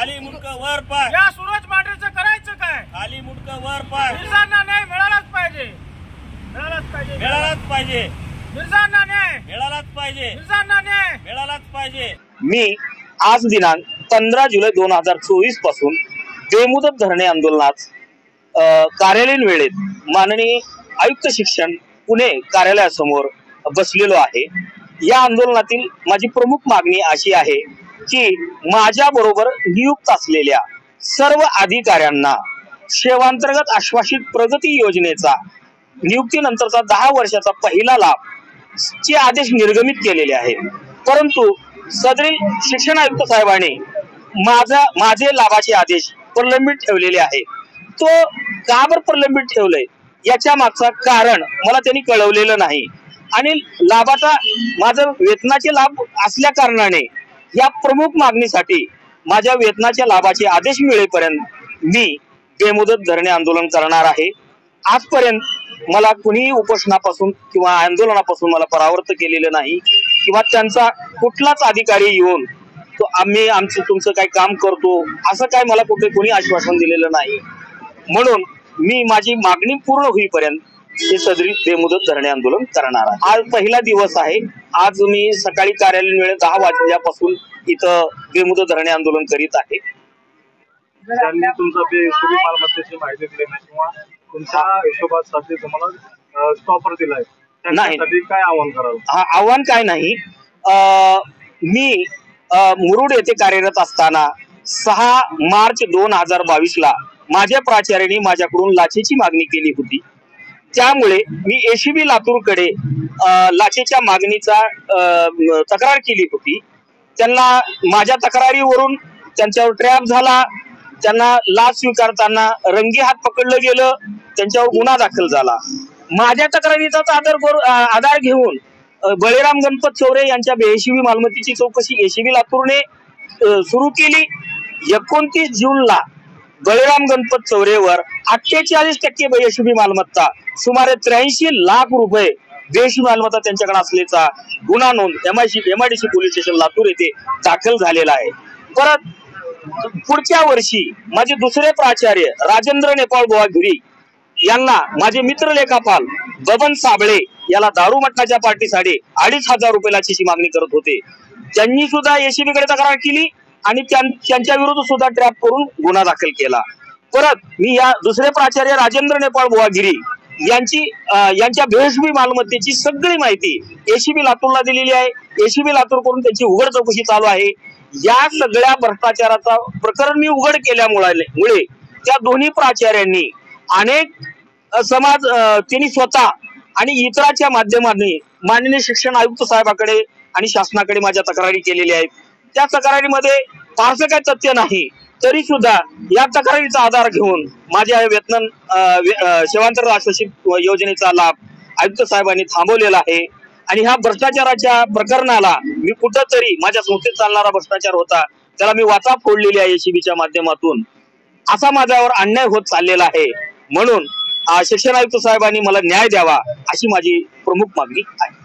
खाली मुंडकं वर पाय। या सूरज मांढरेचं करायचं काय? खाली मुंडकं वर पाय। मिर्झांना न्याय मिळालाच पाहिजे, मिळालाच पाहिजे, मिळालाच पाहिजे, मिर्झांना न्याय मिळालाच पाहिजे, मिर्झांना न्याय मिळालाच पाहिजे। मी आज दिनांक 15 जुलै 2024 पासून बेमुदत धरणे आंदोलनात कार्यालयीन वेळेत माननीय आयुक्त शिक्षण पुणे कार्यालयासमोर बसलेलो आहे। या आंदोलनातील माझी प्रमुख मागणी अशी आहे की माझ्या बरोबर नियुक्त असलेल्या सर्व अधिकाऱ्यांना सेवांतर्गत आश्वासित प्रगती योजनेचा नियुक्तीनंतरचा 10 वर्षाचा पहिला लाभ चे आदेश निर्गमित केलेले आहे। परंतु सदरी शिक्षण आयुक्त साहेबांनी माझे लाभाचे आदेश प्रलंबित ठेवलेले आहे। तो का बरं प्रलंबित ठेवलंय याच्या मागचा कारण मला त्यांनी कळवलेलं नाही आणि लाभाचा माझं वेतनाचे लाभ असल्या कारणाने या प्रमुख मागणीसाठी माझ्या वेतनाच्या लाभाचे आदेश मिळेपर्यंत मी बेमुदत धरणे आंदोलन करणार आहे। आजपर्यंत मला कुणीही उपोषणापासून किंवा आंदोलनापासून मला परावृत्त केलेलं नाही किंवा त्यांचा कुठलाच अधिकारी येऊन तो आमचं तुमचं काय काम करतो असं काय मला कुठे कोणी आश्वासन दिलेलं नाही। म्हणून मी माझी मागणी पूर्ण होईपर्यंत हे सदरी बेमुदत धरणे आंदोलन करणार आहे। आज पहिला दिवस आहे। आज मी सकाळी कार्यालयीन वेळेत 10 वाजल्यापासून इथं बेमुदत धरणे आंदोलन करीत आहे। त्यांनी तुमचा बेहिशोबी मालमत्तेची माहिती दिली नाही किंवा तुमच्या हिशोबासाठी तुम्हाला स्टॉपर दिलाय, त्यासाठी काय आव्हान कराल? हा, आव्हान काय नाही, मी मुरुड येथे कार्यरत असताना 6 मार्च 2022 ला माझ्या प्राचार्याने माझ्याकडून लाचेची मागणी केली होती। त्यामुळे मी एसीबी लातूरकडे लाचेच्या मागणीचा तक्रार केली होती। त्यांना माझ्या तक्रारीवरून त्यांच्यावर ट्रॅप झाला, त्यांना लाच स्वीकारताना रंगी हात पकडलं गेलं, त्यांच्यावर गुन्हा दाखल झाला। माझ्या तक्रारीचाच आधार घेऊन बळीराम गणपत चौरे यांच्या बेहिशोबी मालमत्तेची चौकशी एसीबी लातूरने सुरू केली। 29 जूनला बळीराम गणपत चौरेवर 48% बेहिशोबी मालमत्ता, सुमारे 83 लाख रुपये बेहिशोबी मालमत्ता त्यांच्याकडे असल्याचा गुन्हा नोंद MIDC पोलीस स्टेशन लातूर येथे दाखल झालेला आहे। परत पुढच्या वर्षी माझे दुसरे प्राचार्य राजेंद्र नेपाळ बुवा गिरी यांना माझे मित्र लेखापाल बबन साबळे याला दारू मटणाच्या पार्टीसाठी 2,500 रुपये लाचेची मागणी करत होते। त्यांनी सुद्धा एसीबी कडे तक्रार केली आणि त्यांच्या विरुद्ध सुद्धा ट्रॅप करून गुन्हा दाखल केला। परत मी या दुसरे प्राचार्य राजेंद्र नेपाळ बुवा गिरी यांच्या बेहिशोबी मालमत्तेची सगळी माहिती एसीबी लातूरला दिलेली आहे। एसीबी लातूर करून त्यांची उघड चौकशी चालू आहे। या सगळ्या भ्रष्टाचाराचा प्रकरण मी उघड केल्यामुळे त्या दोन्ही प्राचार्यांनी अनेक समाज त्यांनी स्वतः आणि इतरांच्या माध्यमाने माननीय शिक्षण आयुक्त साहेबाकडे आणि शासनाकडे माझ्या तक्रारी केलेल्या आहेत। त्या तक्रारीमध्ये फारसं काही तथ्य नाही, तरी सुद्धा या तक्रारीचा आधार घेऊन माझ्या वेतन सेवांतर्गत आश्वासित योजनेचा लाभ आयुक्त साहेबांनी थांबवलेला आहे। आणि ह्या भ्रष्टाचाराच्या प्रकरणाला मी कुठंतरी माझ्या संस्थेत चालणारा भ्रष्टाचार होता त्याला मी वाचा फोडलेली आहे एसीबीच्या माध्यमातून, असा माझ्यावर अन्याय होत चाललेला आहे। म्हणून शिक्षण आयुक्त साहेबांनी मला न्याय द्यावा अशी माझी प्रमुख मागणी आहे।